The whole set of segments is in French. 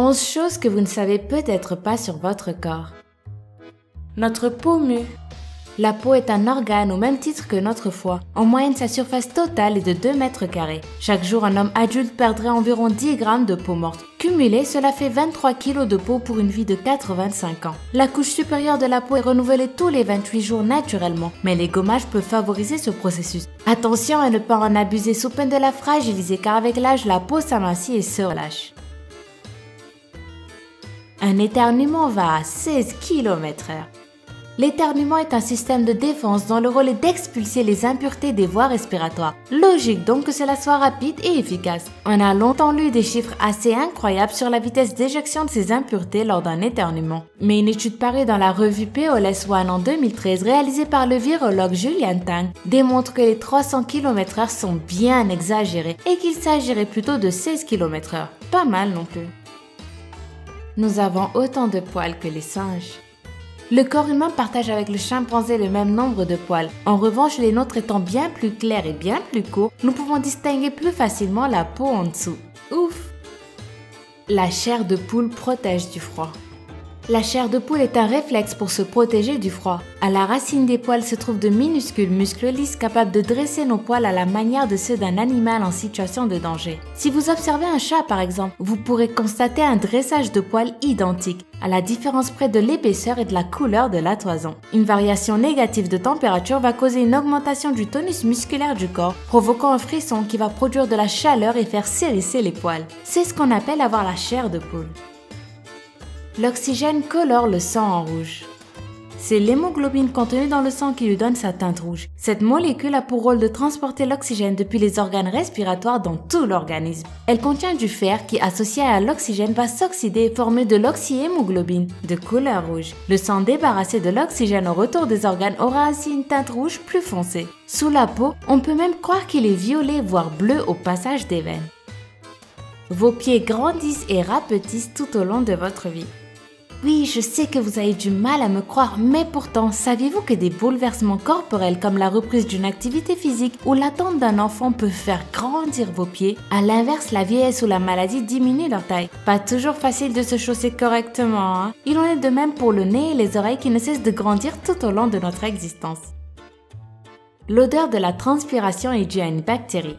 11 choses que vous ne savez peut-être pas sur votre corps. Notre peau mue. La peau est un organe au même titre que notre foie. En moyenne, sa surface totale est de 2 mètres carrés. Chaque jour, un homme adulte perdrait environ 10 grammes de peau morte. Cumulé, cela fait 23 kg de peau pour une vie de 85 ans. La couche supérieure de la peau est renouvelée tous les 28 jours naturellement, mais les gommages peuvent favoriser ce processus. Attention à ne pas en abuser sous peine de la fragiliser car avec l'âge, la peau s'amincit et se relâche. Un éternuement va à 16 km/h. L'éternuement est un système de défense dont le rôle est d'expulser les impuretés des voies respiratoires. Logique donc que cela soit rapide et efficace. On a longtemps lu des chiffres assez incroyables sur la vitesse d'éjection de ces impuretés lors d'un éternuement. Mais une étude parue dans la revue PLOS One en 2013, réalisée par le virologue Julian Tang, démontre que les 300 km/h sont bien exagérés et qu'il s'agirait plutôt de 16 km/h. Pas mal non plus. Nous avons autant de poils que les singes. Le corps humain partage avec le chimpanzé le même nombre de poils. En revanche, les nôtres étant bien plus clairs et bien plus courts, nous pouvons distinguer plus facilement la peau en dessous. Ouf! La chair de poule protège du froid. La chair de poule est un réflexe pour se protéger du froid. À la racine des poils se trouvent de minuscules muscles lisses capables de dresser nos poils à la manière de ceux d'un animal en situation de danger. Si vous observez un chat par exemple, vous pourrez constater un dressage de poils identique, à la différence près de l'épaisseur et de la couleur de la toison. Une variation négative de température va causer une augmentation du tonus musculaire du corps, provoquant un frisson qui va produire de la chaleur et faire s'hérisser les poils. C'est ce qu'on appelle avoir la chair de poule. L'oxygène colore le sang en rouge. C'est l'hémoglobine contenue dans le sang qui lui donne sa teinte rouge. Cette molécule a pour rôle de transporter l'oxygène depuis les organes respiratoires dans tout l'organisme. Elle contient du fer qui, associé à l'oxygène, va s'oxyder et former de l'oxyhémoglobine, de couleur rouge. Le sang débarrassé de l'oxygène au retour des organes aura ainsi une teinte rouge plus foncée. Sous la peau, on peut même croire qu'il est violet voire bleu au passage des veines. Vos pieds grandissent et rapetissent tout au long de votre vie. Oui, je sais que vous avez du mal à me croire, mais pourtant, saviez-vous que des bouleversements corporels comme la reprise d'une activité physique ou l'attente d'un enfant peut faire grandir vos pieds? À l'inverse, la vieillesse ou la maladie diminuent leur taille. Pas toujours facile de se chausser correctement, hein? Il en est de même pour le nez et les oreilles qui ne cessent de grandir tout au long de notre existence. L'odeur de la transpiration est due à une bactérie.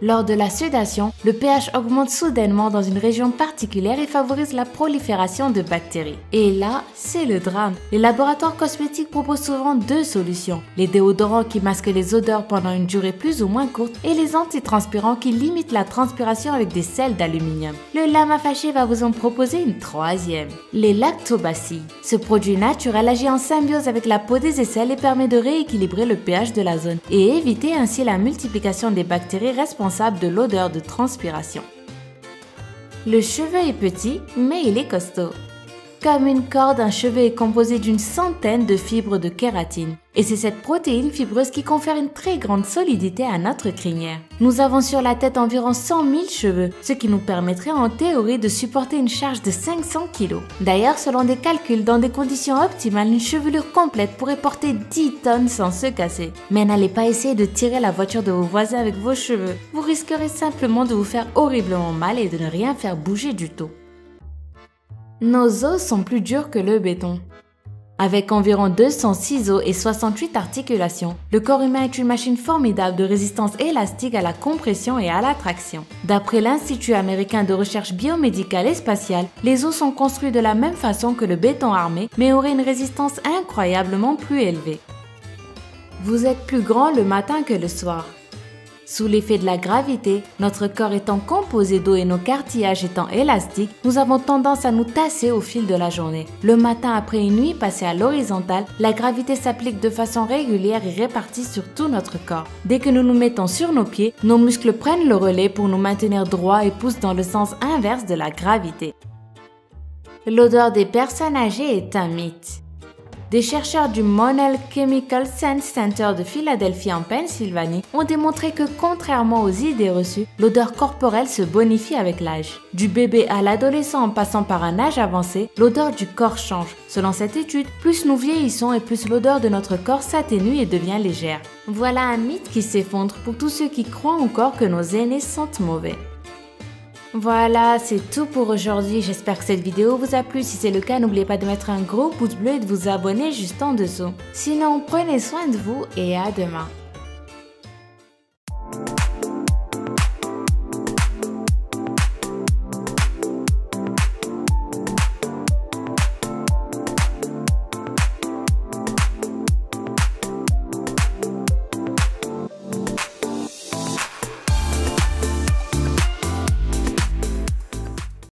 Lors de la sudation, le pH augmente soudainement dans une région particulière et favorise la prolifération de bactéries. Et là, c'est le drame. Les laboratoires cosmétiques proposent souvent 2 solutions. Les déodorants qui masquent les odeurs pendant une durée plus ou moins courte et les antitranspirants qui limitent la transpiration avec des sels d'aluminium. Le lama fâché va vous en proposer une 3e. Les lactobacilles. Ce produit naturel agit en symbiose avec la peau des aisselles et permet de rééquilibrer le pH de la zone et éviter ainsi la multiplication des bactéries responsables de l'odeur de transpiration. Le cheveu est petit, mais il est costaud. Comme une corde, un cheveu est composé d'une centaine de fibres de kératine. Et c'est cette protéine fibreuse qui confère une très grande solidité à notre crinière. Nous avons sur la tête environ 100 000 cheveux, ce qui nous permettrait en théorie de supporter une charge de 500 kg. D'ailleurs, selon des calculs, dans des conditions optimales, une chevelure complète pourrait porter 10 tonnes sans se casser. Mais n'allez pas essayer de tirer la voiture de vos voisins avec vos cheveux. Vous risquerez simplement de vous faire horriblement mal et de ne rien faire bouger du tout. Nos os sont plus durs que le béton. Avec environ 206 os et 68 articulations, le corps humain est une machine formidable de résistance élastique à la compression et à la traction. D'après l'Institut américain de recherche biomédicale et spatiale, les os sont construits de la même façon que le béton armé, mais auraient une résistance incroyablement plus élevée. Vous êtes plus grand le matin que le soir. Sous l'effet de la gravité, notre corps étant composé d'eau et nos cartilages étant élastiques, nous avons tendance à nous tasser au fil de la journée. Le matin, après une nuit passée à l'horizontale, la gravité s'applique de façon régulière et répartie sur tout notre corps. Dès que nous nous mettons sur nos pieds, nos muscles prennent le relais pour nous maintenir droits et poussent dans le sens inverse de la gravité. L'odeur des personnes âgées est un mythe. Des chercheurs du Monell Chemical Sense Center de Philadelphie en Pennsylvanie ont démontré que contrairement aux idées reçues, l'odeur corporelle se bonifie avec l'âge. Du bébé à l'adolescent en passant par un âge avancé, l'odeur du corps change. Selon cette étude, plus nous vieillissons et plus l'odeur de notre corps s'atténue et devient légère. Voilà un mythe qui s'effondre pour tous ceux qui croient encore que nos aînés sentent mauvais. Voilà, c'est tout pour aujourd'hui. J'espère que cette vidéo vous a plu. Si c'est le cas, n'oubliez pas de mettre un gros pouce bleu et de vous abonner juste en dessous. Sinon, prenez soin de vous et à demain.